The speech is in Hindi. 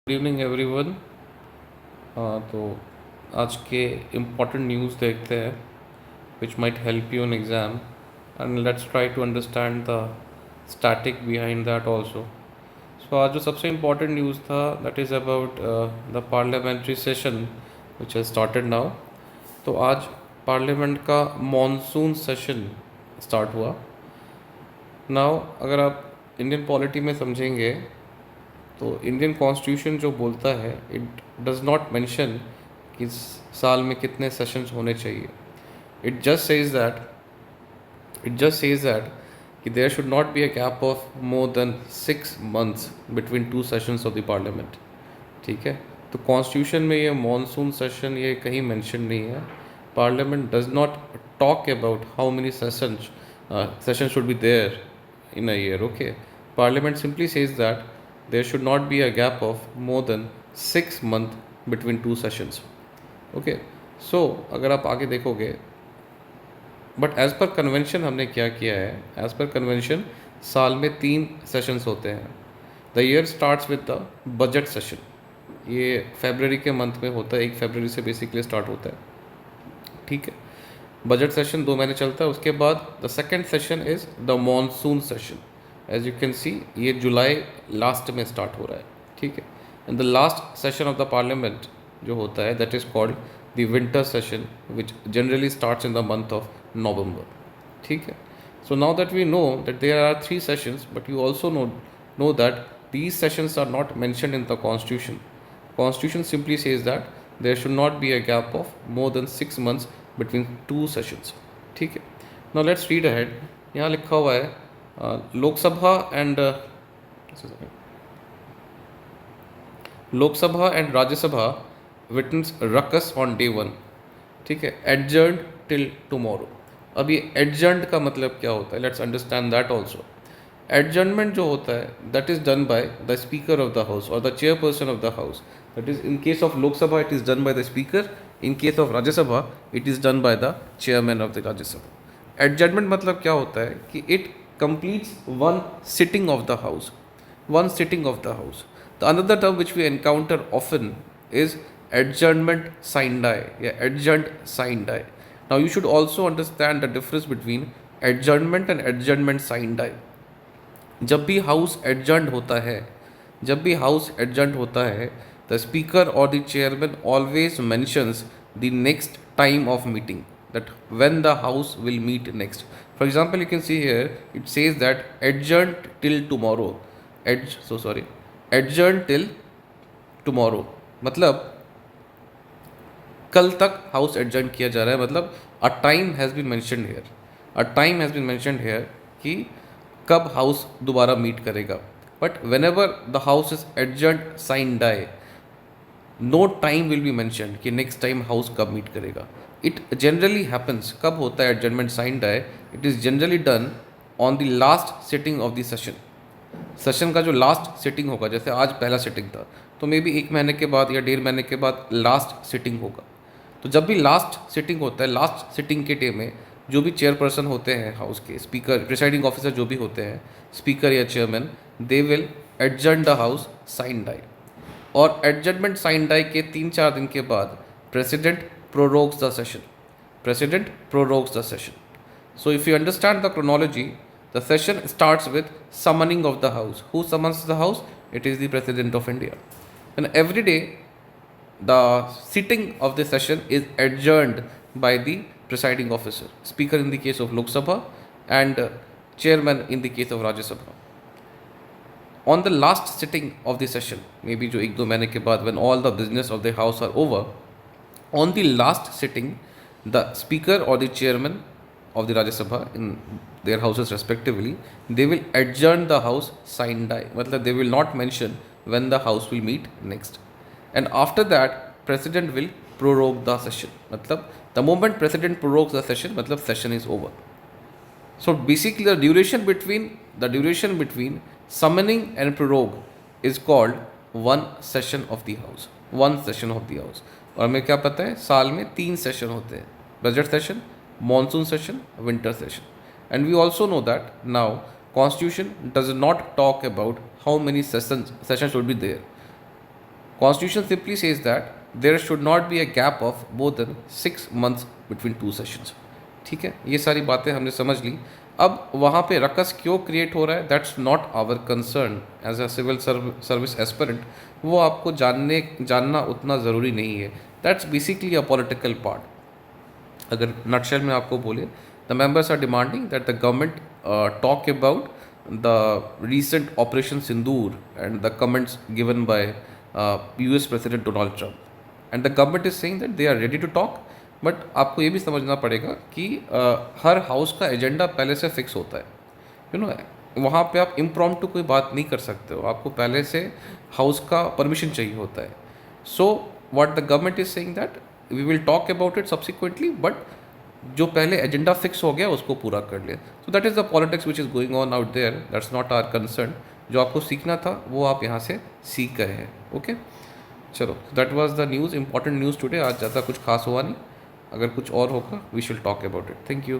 Good evening everyone. तो आज के इम्पॉर्टेंट न्यूज़ देखते हैं which might help you in exam and let's try to understand the static behind that also. So आज जो सबसे इम्पॉर्टेंट न्यूज़ था that is about the parliamentary session which has started now. तो आज पार्लियामेंट का मॉनसून सेशन स्टार्ट हुआ। नाउ अगर आप इंडियन पॉलिटी में समझेंगे तो इंडियन कॉन्स्टिट्यूशन जो बोलता है इट डज़ नॉट मेंशन कि साल में कितने सेशंस होने चाहिए। इट जस्ट सेज दैट कि there should not be a gap of more than 6 months between two sessions of the parliament. ठीक है, तो कॉन्स्टिट्यूशन में ये मॉनसून सेशन ये कहीं मेंशन नहीं है। Parliament does not talk about how many session should be there in a year. Okay, parliament simply says that there should not be a gap of more than 6 months between two sessions. Okay, so अगर आप आगे देखोगे बट एज पर कन्वेंशन हमने क्या किया है, एज पर कन्वेंशन साल में 3 सेशंस होते हैं। The year starts with the budget session. ये फेबररी के मंथ में होता है, 1 फरवरी से बेसिकली स्टार्ट होता है। ठीक है, बजट सेशन 2 महीने चलता है। उसके बाद the second session is the monsoon session. As you can see ये जुलाई लास्ट में स्टार्ट हो रहा है। ठीक है, and the last session of the parliament जो होता है that is called the winter session which generally starts in the month of November. ठीक है, so now that we know that there are 3 sessions but you also know that these sessions are not mentioned in the constitution. Constitution simply says that there should not be a gap of more than 6 months between two sessions. ठीक है, now let's read ahead. यहाँ लिखा हुआ है Lok Sabha and Rajya Sabha witness ruckus on day 1। ठीक है, एडजर्न्ड टिल टुमारो। अब ये एडजर्न्ड का मतलब क्या होता है, let's understand that also. Adjournment जो होता है that is done by the speaker of the house और the chairperson of the house. That is in case of Lok Sabha it is done by the speaker, in case of Rajya Sabha it is done by the chairman of the Rajya Sabha. Adjournment मतलब क्या होता है कि it completes one sitting of the house, one sitting of the house. The another term which we encounter often is adjournment sine die या adjourned sine die. Now you should also understand the difference between adjournment and adjournment sine die. जब भी हाउस एडजर्न्ड होता है द स्पीकर और the chairman always mentions the next time of meeting, that when the house will meet next. For example you can see here it says that adjourned till tomorrow. Adjourned till tomorrow मतलब कल तक हाउस एडजर्न किया जा रहा है, मतलब a time has been mentioned here कि कब हाउस दोबारा मीट करेगा। But whenever the house is adjourned sine die, no time will be mentioned कि नेक्स्ट टाइम हाउस कब मीट करेगा। इट जनरली हैपन्स, कब होता है adjournment sine die, it is generally done on the last sitting of the session का जो लास्ट सिटिंग होगा, जैसे आज पहला सिटिंग था तो मे बी 1 महीने के बाद या 1.5 महीने के बाद लास्ट सिटिंग होगा। तो जब भी लास्ट सिटिंग होता है, लास्ट सिटिंग के डे में जो भी चेयरपर्सन होते हैं हाउस के, स्पीकर, प्रिसाइडिंग ऑफिसर जो भी होते हैं, स्पीकर या chairman, they will adjourn the house sine die. और एडजर्नमेंट साइन डाई के 3-4 दिन के बाद president prorogues the session. So if you understand the chronology, the session starts with summoning of the house. Who summons the house? It is the President of India. And every day the sitting of the session is adjourned by the presiding officer, speaker in the case of Lok Sabha and chairman in the case of Rajya Sabha. On the last sitting of the session, maybe जो 1-2 महीने के बाद, when all the business of the house are over, on the last sitting the speaker or the chairman of the Rajya Sabha in their houses respectively, they will adjourn the house sine die, मतलब they will not mention when the house will meet next. And after that president will prorogue the session, मतलब the moment president prorogues the session मतलब session is over. So basically the duration between summoning and prorogue is called one session of the house. और हमें क्या पता है, साल में 3 सेशन होते हैं, budget session, monsoon session, winter session. And we also know that now constitution does not talk about how many sessions should be there. Constitution simply says that there should not be a gap of more than 6 months between two sessions. ठीक है, ये सारी बातें हमने समझ ली. अब वहाँ पे रकस क्यों क्रिएट हो रहा है, that's not our concern as a civil service aspirant. वो आपको जानना उतना ज़रूरी नहीं है. That's basically a political part. अगर नटशेल में आपको बोले, the members are demanding that the government talk about the recent operation Sindoor and the comments given by US president Donald Trump. And the government is saying that they are ready to talk. But आपको ये भी समझना पड़ेगा कि हर हाउस का एजेंडा पहले से फिक्स होता है. यू नो, वहाँ पे आप इम्प्रॉम्प्टू कोई बात नहीं कर सकते हो. आपको पहले से हाउस का परमिशन चाहिए होता है. So what the government is saying that we will talk about it subsequently, but जो पहले एजेंडा फिक्स हो गया उसको पूरा कर ले. So that is the politics which is going on out there. That's not our concern. जो आपको सीखना था वो आप यहाँ से सीख गए हैं. ओके, चलो, that was the news, important news today. आज ज़्यादा कुछ खास हुआ नहीं. अगर कुछ और होगा वी शिल talk about it. Thank you.